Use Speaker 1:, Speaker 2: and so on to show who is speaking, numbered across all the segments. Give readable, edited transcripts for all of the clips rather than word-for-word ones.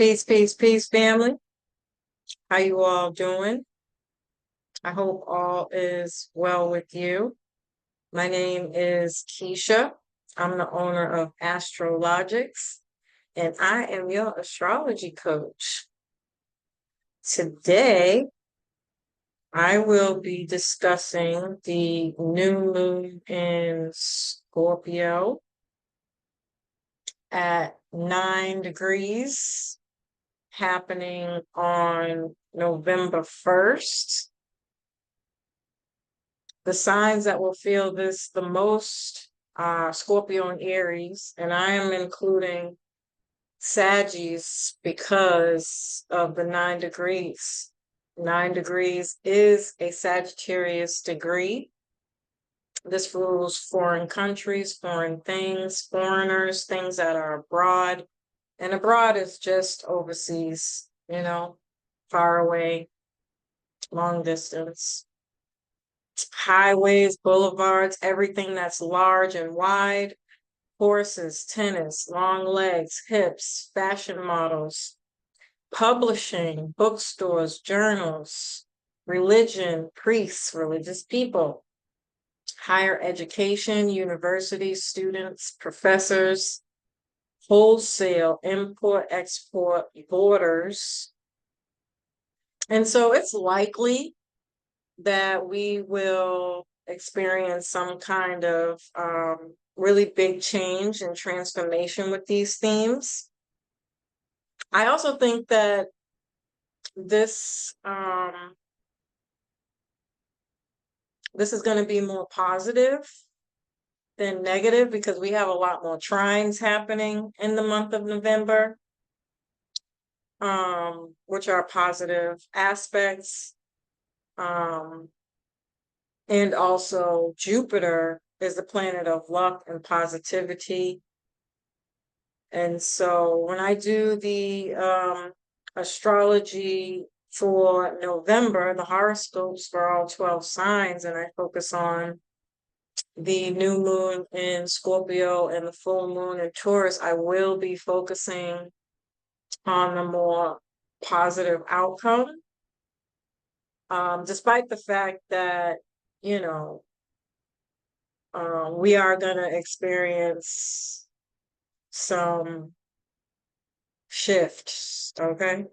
Speaker 1: Peace, family. How you all doing? I hope all is well with you. My name is Keisha. I'm the owner of Astrologiks, and I am your astrology coach. Today, I will be discussing the new moon in Scorpio at 9 degrees, happening on November 1st. The signs that will feel this the most are Scorpio and Aries, and I am including Saggies because of the 9 degrees. 9 degrees is a Sagittarius degree. This rules foreign countries, foreign things, foreigners, things that are abroad. And abroad is just overseas, far away, long distance. Highways, boulevards, everything that's large and wide, horses, tennis, long legs, hips, fashion models, publishing, bookstores, journals, religion, priests, religious people, higher education, universities, students, professors, wholesale, import, export, borders. And so it's likely that we will experience some kind of really big change and transformation with these themes. I also think that this is going to be more positive than negative because we have a lot more trines happening in the month of November, which are positive aspects. And also Jupiter is the planet of luck and positivity. And so when I do the astrology for November, the horoscopes for all 12 signs, and I focus on the new moon in Scorpio and the full moon in Taurus, I will be focusing on the more positive outcome. Despite the fact that, we are going to experience some shifts, okay?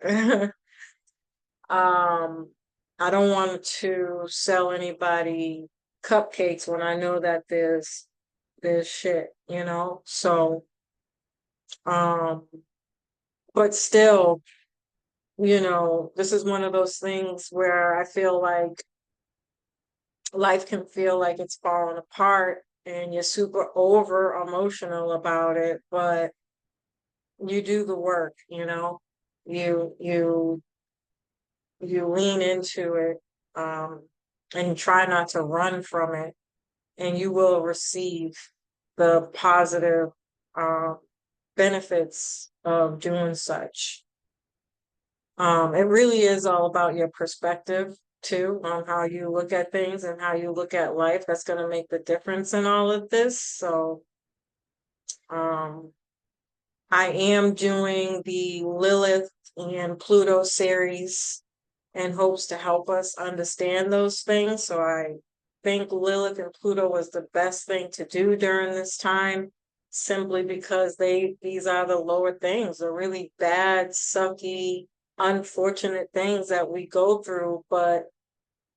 Speaker 1: I don't want to sell anybody cupcakes when I know that there's shit, So, but still, this is one of those things where I feel like life can feel like it's falling apart and you're super over emotional about it, but you do the work, you lean into it, and you try not to run from it, and you will receive the positive benefits of doing such. It really is all about your perspective too, on how you look at things and how you look at life. That's going to make the difference in all of this. So I am doing the Lilith and Pluto series in hopes to help us understand those things. So I think Lilith and Pluto was the best thing to do during this time, simply because these are the lower things, the really bad, sucky, unfortunate things that we go through, but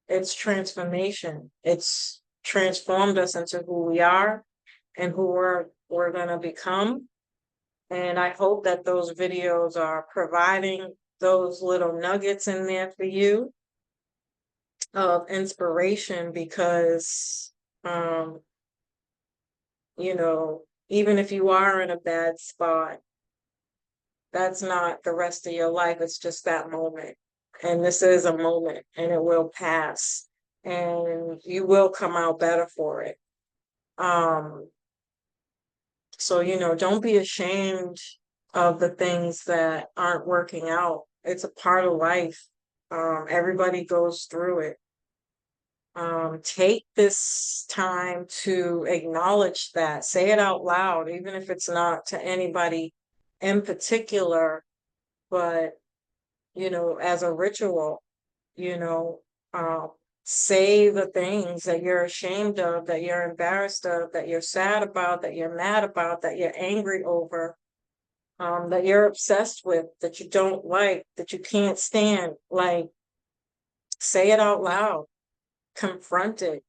Speaker 1: it's transformation. It's transformed us into who we are and who we're going to become. And I hope that those videos are providing those little nuggets in there for you of inspiration, because even if you are in a bad spot, that's not the rest of your life. It's just that moment. And this is a moment, and it will pass, and you will come out better for it. So, don't be ashamed of the things that aren't working out. It's a part of life. Everybody goes through it. Take this time to acknowledge that. Say it out loud, even if it's not to anybody in particular, but, as a ritual, you know, um, say the things that you're ashamed of, that you're embarrassed of, that you're sad about, that you're mad about, that you're angry over, that you're obsessed with, that you don't like, that you can't stand. Like, say it out loud, confront it,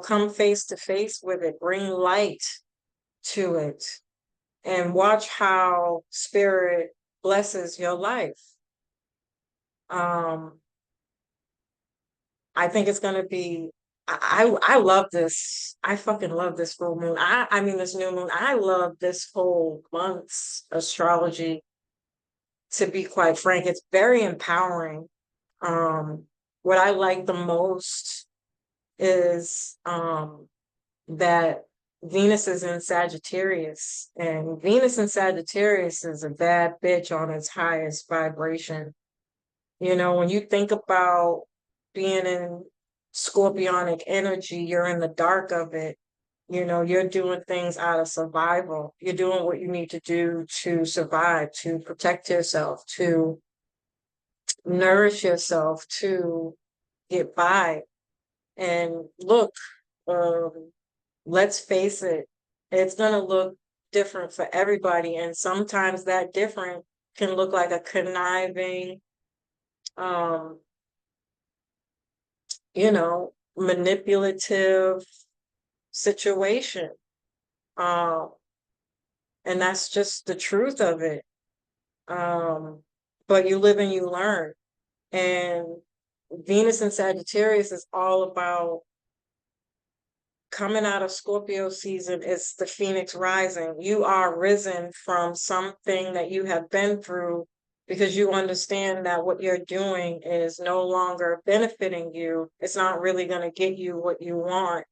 Speaker 1: come face to face with it, bring light to it, and watch how spirit blesses your life. Um, I think it's gonna be. I love this. I fucking love this full moon. I mean this new moon. I love this whole month's astrology. To be quite frank, it's very empowering. What I like the most is that Venus is in Sagittarius, and Venus in Sagittarius is a bad bitch on its highest vibration. When you think about being in scorpionic energy, you're in the dark of it. You're doing things out of survival. You're doing what you need to do to survive, to protect yourself, to nourish yourself, to get by. And look, um, let's face it, it's going to look different for everybody. And sometimes that different can look like a conniving, um, manipulative situation. Um, and that's just the truth of it. But you live and you learn. And Venus in Sagittarius is all about coming out of Scorpio season. It's the Phoenix rising. You are risen from something that you have been through because you understand that what you're doing is no longer benefiting you. It's not really going to get you what you want.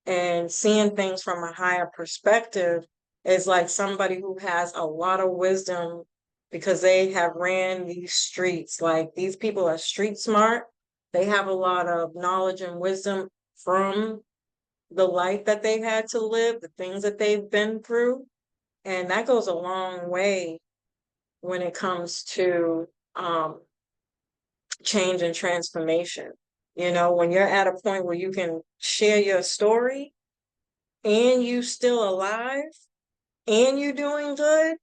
Speaker 1: And seeing things from a higher perspective is like somebody who has a lot of wisdom because they have ran these streets. Like, these people are street smart. They have a lot of knowledge and wisdom from the life that they've had to live, the things that they've been through. And that goes a long way when it comes to change and transformation. When you're at a point where you can share your story and you still alive and you're doing good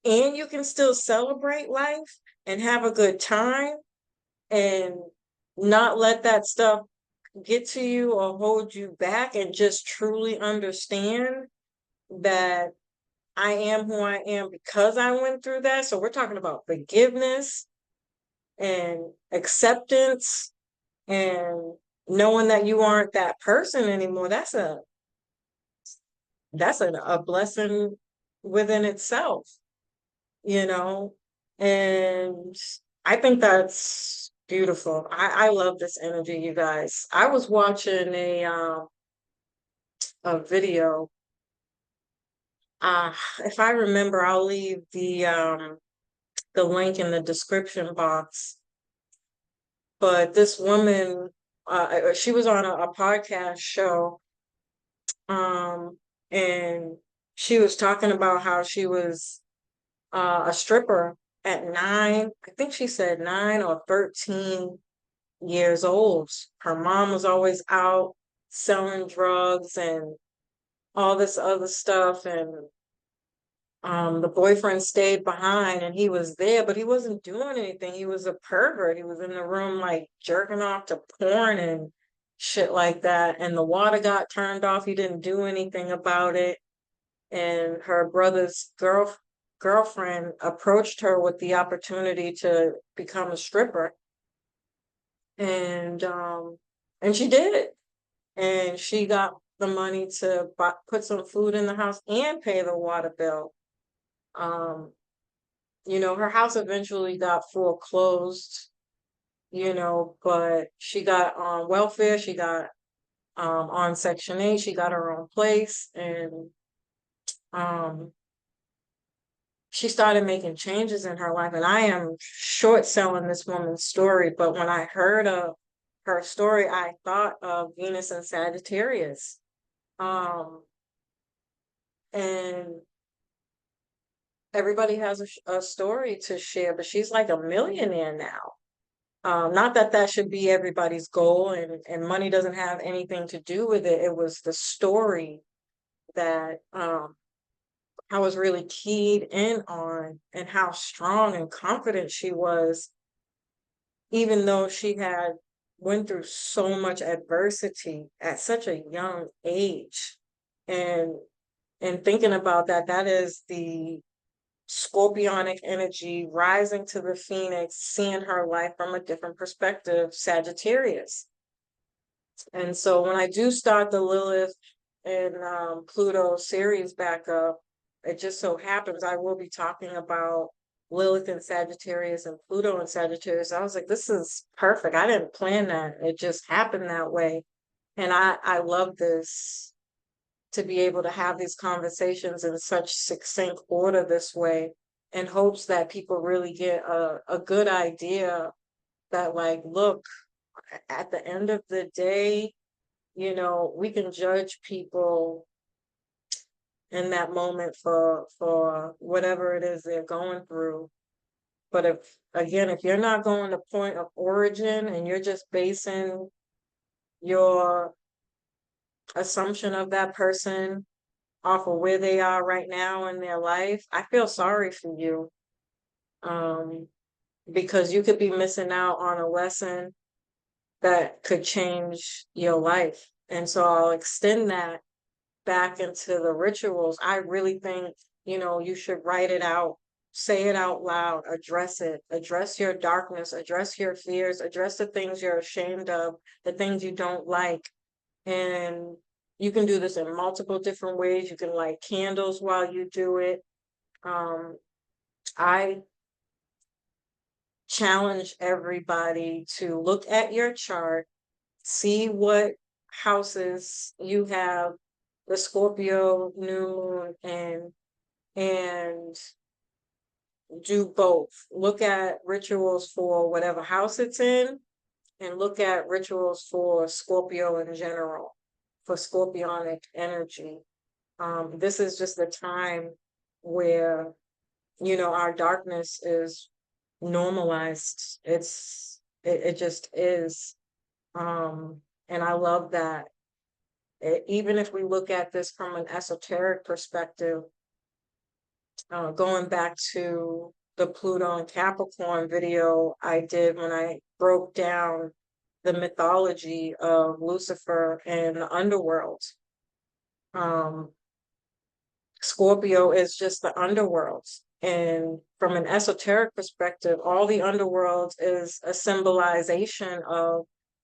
Speaker 1: and you can still celebrate life and have a good time and not let that stuff get to you or hold you back, and just truly understand that I am who I am because I went through that. So we're talking about forgiveness and acceptance and knowing that you aren't that person anymore. That's a blessing within itself, you know? And I think that's beautiful. I love this energy, you guys. I was watching a video. If I remember, I'll leave the link in the description box. But this woman, she was on a podcast show, and she was talking about how she was a stripper at 9, I think she said 9 or 13 years old. Her mom was always out selling drugs and all this other stuff, and the boyfriend stayed behind and he was there, but he wasn't doing anything. He was a pervert. He was in the room like jerking off to porn and shit like that. And the water got turned off. He didn't do anything about it. And her brother's girlfriend approached her with the opportunity to become a stripper. And she did. And she got the money to put some food in the house and pay the water bill. Um, her house eventually got foreclosed, but she got on welfare, she got on Section 8, she got her own place, and um, she started making changes in her life. And I am short selling this woman's story, but when I heard of her story, I thought of Venus and Sagittarius. Um, and everybody has a story to share, but she's like a millionaire now. Not that that should be everybody's goal, and money doesn't have anything to do with it. It was the story that I was really keyed in on, and how strong and confident she was, even though she had went through so much adversity at such a young age. And thinking about that, that is the scorpionic energy rising to the phoenix, seeing her life from a different perspective, Sagittarius. And so when I do start the Lilith and Pluto series back up, it just so happens I will be talking about Lilith and Sagittarius and Pluto and Sagittarius. I was like, this is perfect. I didn't plan that. It just happened that way. And I love this, to be able to have these conversations in such succinct order this way, in hopes that people really get a good idea that, like, look, at the end of the day, we can judge people in that moment for whatever it is they're going through. But if you're not going to point of origin, and you're just basing your assumption of that person off of where they are right now in their life, I feel sorry for you. Because you could be missing out on a lesson that could change your life. And so I'll extend that back into the rituals. I really think, you should write it out, say it out loud, address it, address your darkness, address your fears, address the things you're ashamed of, the things you don't like. And you can do this in multiple different ways. You can light candles while you do it. I challenge everybody to look at your chart, see what houses you have the Scorpio new moon, and do both. Look at rituals for whatever house it's in, and look at rituals for Scorpio in general, for scorpionic energy. This is just the time where, our darkness is normalized. It just is. And I love that. Even if we look at this from an esoteric perspective, going back to the Pluto and Capricorn video I did when I broke down the mythology of Lucifer and the underworld. Scorpio is just the underworld. And from an esoteric perspective, all the underworld is a symbolization of,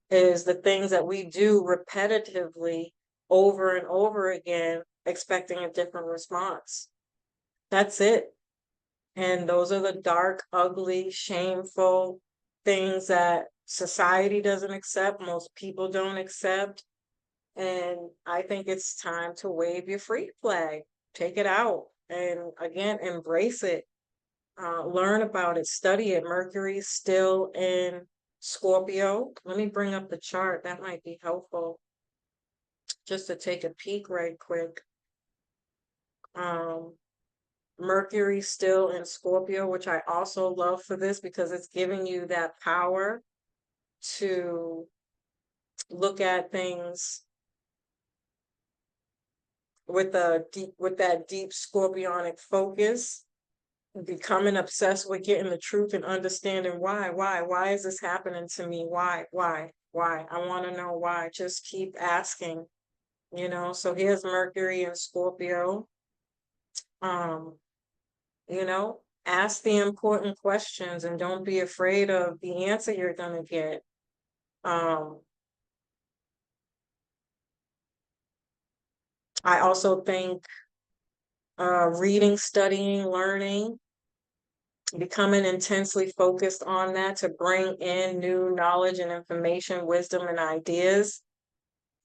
Speaker 1: is the things that we do repetitively over and over again, expecting a different response. That's it. And those are the dark, ugly, shameful things that society doesn't accept, most people don't accept. And I think it's time to wave your freak flag, take it out, and again, embrace it. Learn about it, study it. Mercury's still in Scorpio. Let me bring up the chart. That might be helpful, just to take a peek right quick. Mercury still in Scorpio, which I also love for this, because it's giving you that power to look at things with that deep scorpionic focus, becoming obsessed with getting the truth and understanding why is this happening to me? Why? I want to know why. Just keep asking, So here's Mercury in Scorpio. Ask the important questions, and don't be afraid of the answer you're going to get. I also think reading, studying, learning, becoming intensely focused on that to bring in new knowledge and information, wisdom and ideas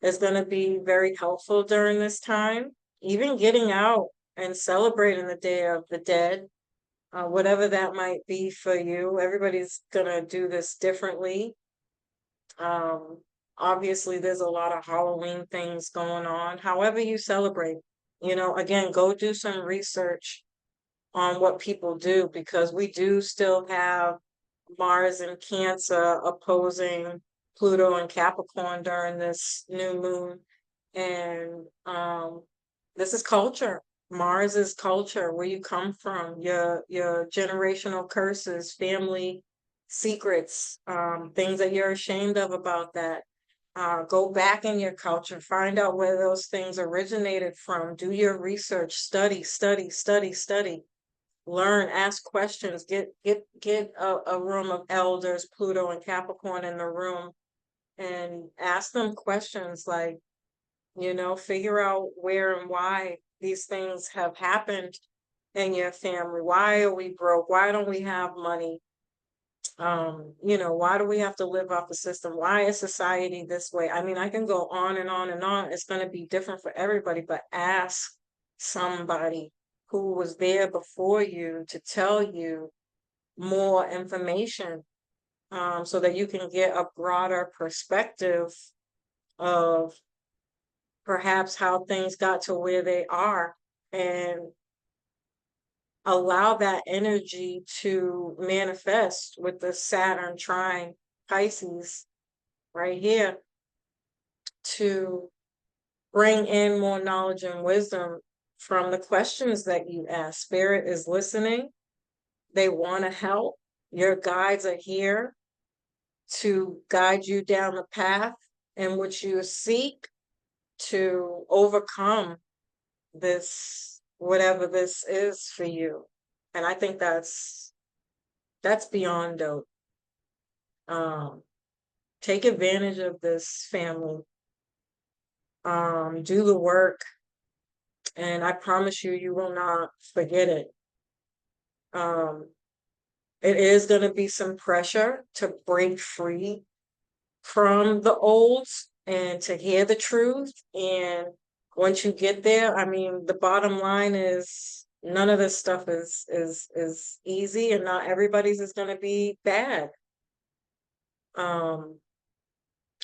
Speaker 1: is going to be very helpful during this time. Even getting out and celebrating the Day of the Dead, whatever that might be for you. Everybody's going to do this differently. Obviously, there's a lot of Halloween things going on. However you celebrate, again, go do some research on what people do, because we do still have Mars and Cancer opposing Pluto and Capricorn during this new moon. And this is culture. Mars is culture, where you come from, your generational curses, family secrets, things that you're ashamed of about that. Go back in your culture, find out where those things originated from, do your research, study, study, study, study, learn, ask questions, get a room of elders, Pluto and Capricorn in the room, and ask them questions like, figure out where and why these things have happened in your family. Why are we broke? Why don't we have money? Why do we have to live off the system? Why is society this way? I mean, I can go on and on and on. It's going to be different for everybody, but ask somebody who was there before you to tell you more information, so that you can get a broader perspective of perhaps how things got to where they are, and allow that energy to manifest with the Saturn trine Pisces right here, to bring in more knowledge and wisdom from the questions that you ask. Spirit is listening. They want to help. Your guides are here to guide you down the path in which you seek to overcome this, whatever this is for you. And I think that's beyond dope. Take advantage of this, family. Do the work, and I promise you, you will not forget it. It is going to be some pressure to break free from the olds and to hear the truth. And once you get there, I mean, the bottom line is none of this stuff is easy, and not everybody's is going to be bad.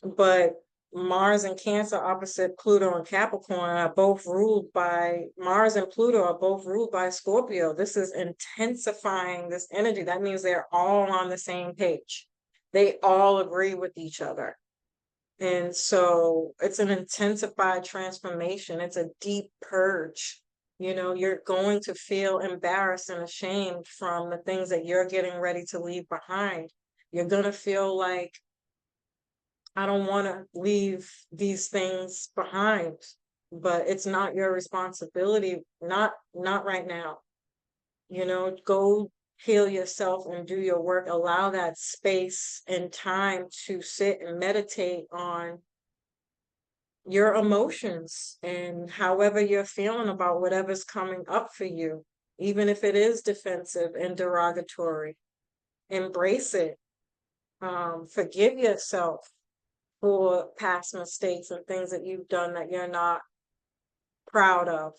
Speaker 1: But Mars and Cancer opposite Pluto and Capricorn are both ruled by, Mars and Pluto are both ruled by Scorpio. This is intensifying this energy. That means they're all on the same page. They all agree with each other. And so it's an intensified transformation. It's a deep purge. You're going to feel embarrassed and ashamed from the things that you're getting ready to leave behind. You're going to feel like, I don't want to leave these things behind, but it's not your responsibility. Not right now. Go heal yourself and do your work. Allow that space and time to sit and meditate on your emotions and however you're feeling about whatever's coming up for you, even if it is defensive and derogatory. Embrace it. Forgive yourself for past mistakes and things that you've done that you're not proud of.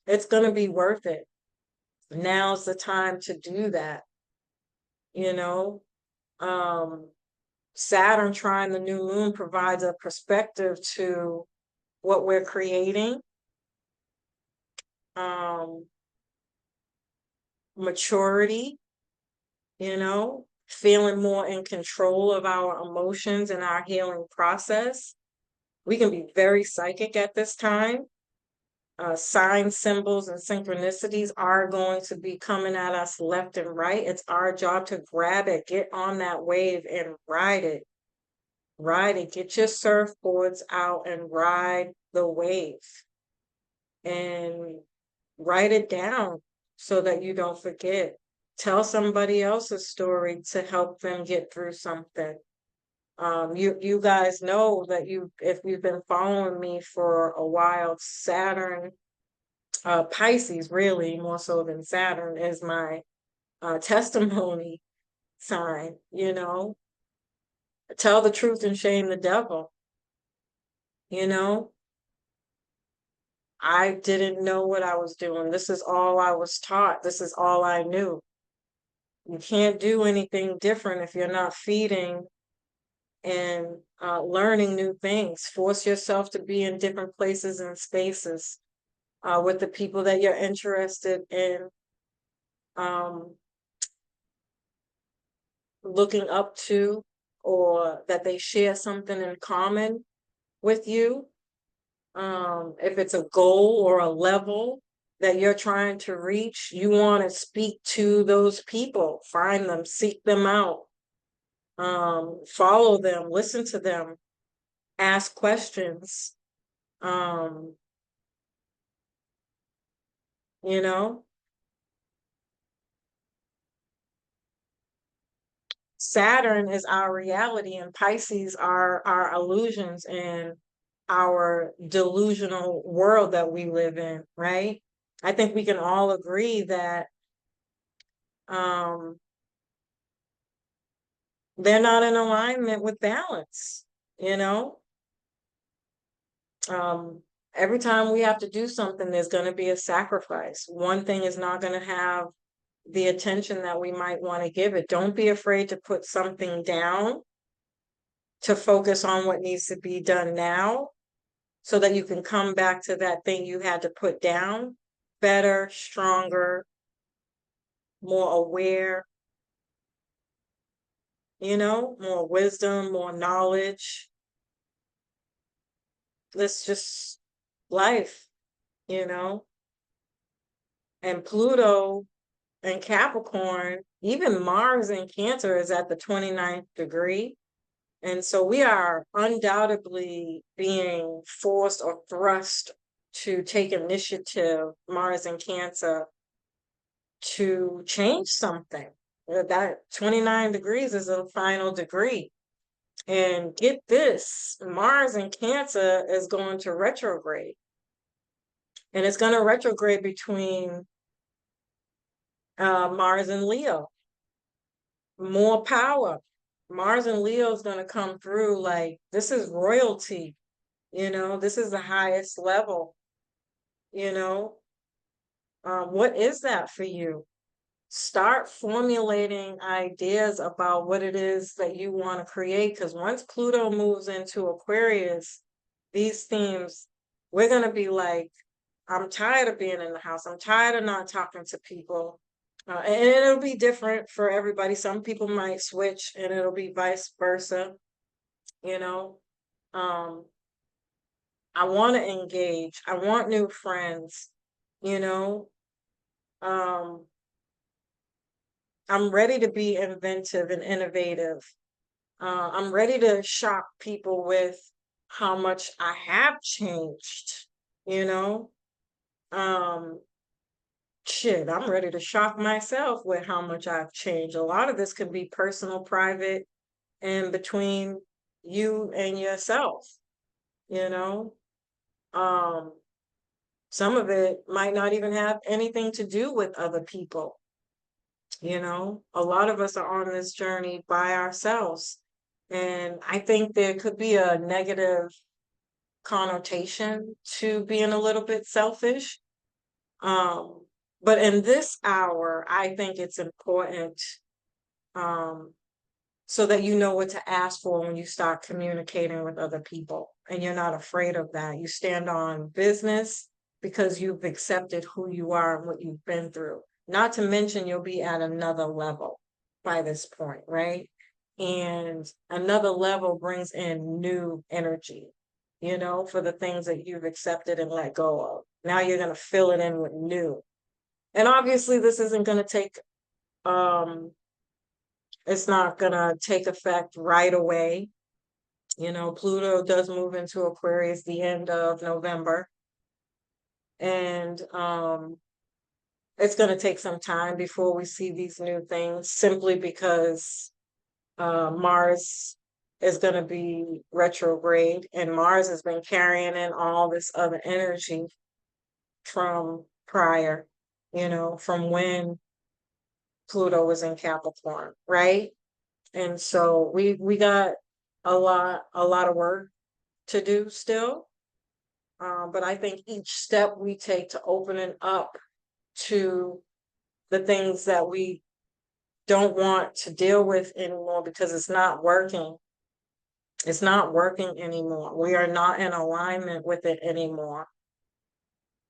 Speaker 1: It's going to be worth it. Now's the time to do that. Saturn trine the new moon provides a perspective to what we're creating. Maturity, feeling more in control of our emotions and our healing process. We can be very psychic at this time. Signs, symbols, and synchronicities are going to be coming at us left and right. It's our job to grab it, get on that wave and ride it. Ride it. Get your surfboards out and ride the wave. And write it down so that you don't forget. Tell somebody else's story to help them get through something. You guys know that if you've been following me for a while, Saturn, Pisces, really more so than Saturn, is my testimony sign. Tell the truth and shame the devil. I didn't know what I was doing. This is all I was taught. This is all I knew. You can't do anything different if you're not feeding and learning new things. Force yourself to be in different places and spaces. with the people that you're interested in looking up to, or that they share something in common with you. If it's a goal or a level that you're trying to reach, you want to speak to those people, find them, seek them out, follow them, listen to them, ask questions. Um, you know, Saturn is our reality and Pisces are our illusions and our delusional world that we live in, right? I think we can all agree that um, they're not in alignment with balance, you know? Um, every time we have to do something, there's going to be a sacrifice. One thing is not going to have the attention that we might want to give it. Don't be afraid to put something down to focus on what needs to be done now so that you can come back to that thing you had to put down better, stronger, more aware, more wisdom, more knowledge. It's just life, you know? And Pluto and Capricorn, even Mars in Cancer is at the 29th degree. And so we are undoubtedly being forced or thrust to take initiative, Mars in Cancer, to change something. That 29 degrees is a final degree. And get this, Mars in Cancer is going to retrograde. And it's going to retrograde between Mars and Leo. More power. Mars and Leo is going to come through like this is royalty, this is the highest level, you know. What is that for you? Start formulating ideas about what it is that you want to create, because once Pluto moves into Aquarius, these themes, we're going to be like, I'm tired of being in the house. I'm tired of not talking to people. And it'll be different for everybody. Some people might switch and it'll be vice versa, you know. Um, I want to engage. I want new friends, you know. Um, I'm ready to be inventive and innovative. I'm ready to shock people with how much I have changed, you know. Um, Shit, I'm ready to shock myself with how much I've changed. A lot of this could be personal, private, and between you and yourself, you know. Um, some of it might not even have anything to do with other people, you know. A lot of us are on this journey by ourselves. And I think there could be a negative connotation to being a little bit selfish. Um, but in this hour, I think it's important um, so that you know what to ask for when you start communicating with other people and you're not afraid of that. You stand on business because you've accepted who you are and what you've been through. Not to mention, you'll be at another level by this point, right? And another level brings in new energy, for the things that you've accepted and let go of. Now you're going to fill it in with new. And obviously, this isn't going to it's not going to take effect right away. Pluto does move into Aquarius the end of November. And it's going to take some time before we see these new things, simply because Mars is going to be retrograde, and Mars has been carrying in all this other energy from prior, from when Pluto was in Capricorn, right? And so we got a lot of work to do still. But I think each step we take to opening up to the things that we don't want to deal with anymore because it's not working. It's not working anymore. We are not in alignment with it anymore.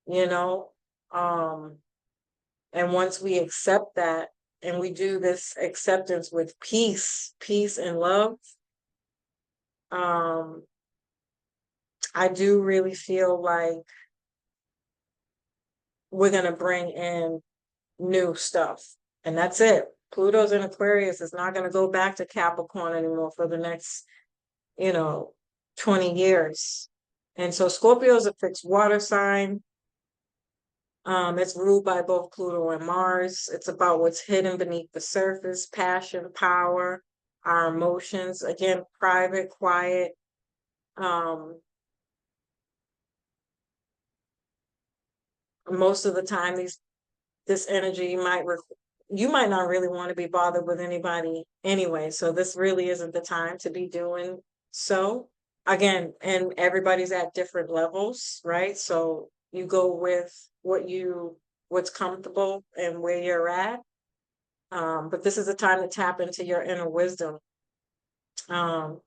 Speaker 1: you know? Um, and once we accept that and we do this acceptance with peace and love, um, I do really feel like we're going to bring in new stuff. And that's it. Pluto's in Aquarius is not going to go back to Capricorn anymore for the next, you know, 20 years. And so Scorpio is a fixed water sign. It's ruled by both Pluto and Mars. It's about what's hidden beneath the surface, passion, power, our emotions. Again, private, quiet. Um, Most of the time, this energy you might not really want to be bothered with anybody anyway. So this really isn't the time to be doing so. Again, and everybody's at different levels, right? So you go with what's comfortable and where you're at. But this is a time to tap into your inner wisdom. Um,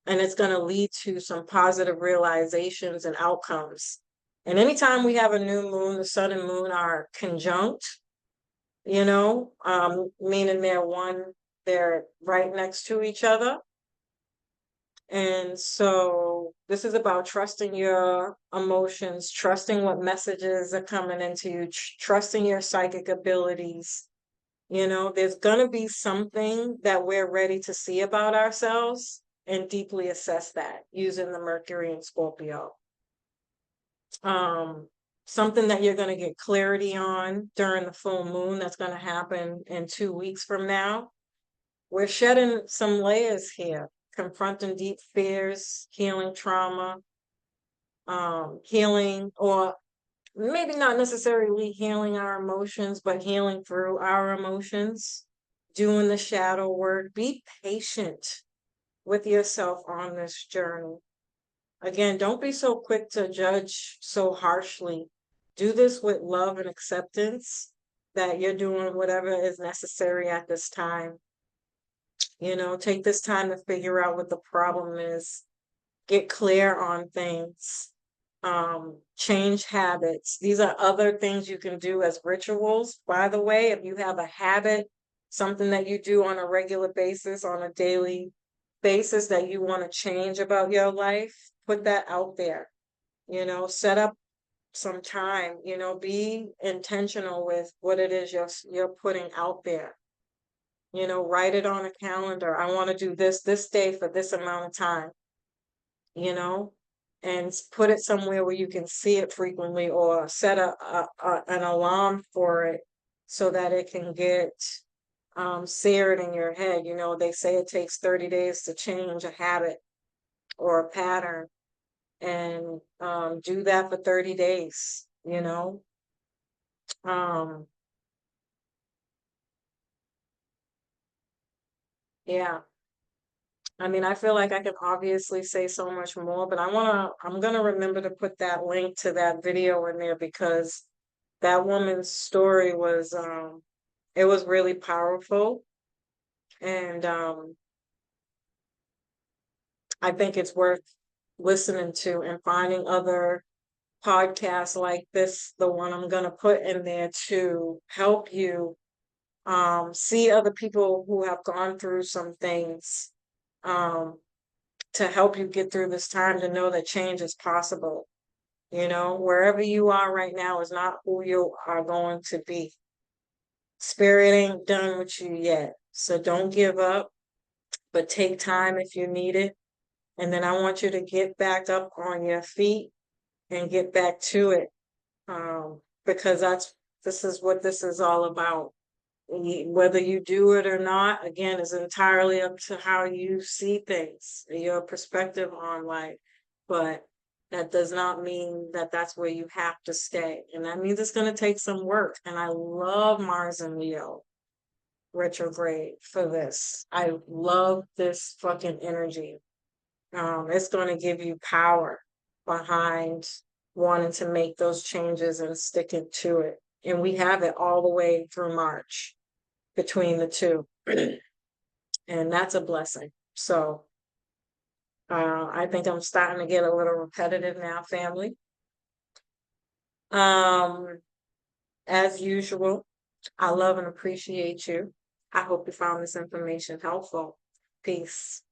Speaker 1: and it's going to lead to some positive realizations and outcomes. And anytime we have a new moon, the sun and moon are conjunct, meaning they're right next to each other. And so this is about trusting your emotions, trusting what messages are coming into you, trusting your psychic abilities. There's going to be something that we're ready to see about ourselves and deeply assess that using the Mercury and Scorpio. Something that you're going to get clarity on during the full moon that's going to happen in 2 weeks from now. We're shedding some layers here, confronting deep fears, healing trauma, healing, or maybe not necessarily healing our emotions, but healing through our emotions, doing the shadow work. Be patient with yourself on this journey. Again, don't be so quick to judge so harshly. Do this with love and acceptance that you're doing whatever is necessary at this time. Take this time to figure out what the problem is, get clear on things, change habits. These are other things you can do as rituals. By the way, if you have a habit, something that you do on a regular basis, on a daily basis that you want to change about your life, put that out there. Set up some time, be intentional with what it is you're putting out there. Write it on a calendar. I want to do this day for this amount of time, you know, and put it somewhere where you can see it frequently, or set an alarm for it so that it can get seared in your head. They say it takes 30 days to change a habit or a pattern, and do that for 30 days, um, yeah. I mean, I feel like I can obviously say so much more, but I'm gonna remember to put that link to that video in there, because that woman's story it was really powerful. And I think it's worth listening to and finding other podcasts like this, the one I'm gonna put in there, to help you see other people who have gone through some things, um, to help you get through this time, to know that change is possible. Wherever you are right now is not who you are going to be. Spirit ain't done with you yet. So don't give up, but take time if you need it. And then I want you to get back up on your feet and get back to it. Because this is what this is all about. Whether you do it or not, again, is entirely up to how you see things, your perspective on life. But that does not mean that that's where you have to stay. And that means it's going to take some work. And I love Mars and Leo retrograde for this. I love this fucking energy. It's going to give you power behind wanting to make those changes and sticking to it. And we have it all the way through March between the two. And that's a blessing. So I think I'm starting to get a little repetitive now, family. As usual, I love and appreciate you. I hope you found this information helpful. Peace.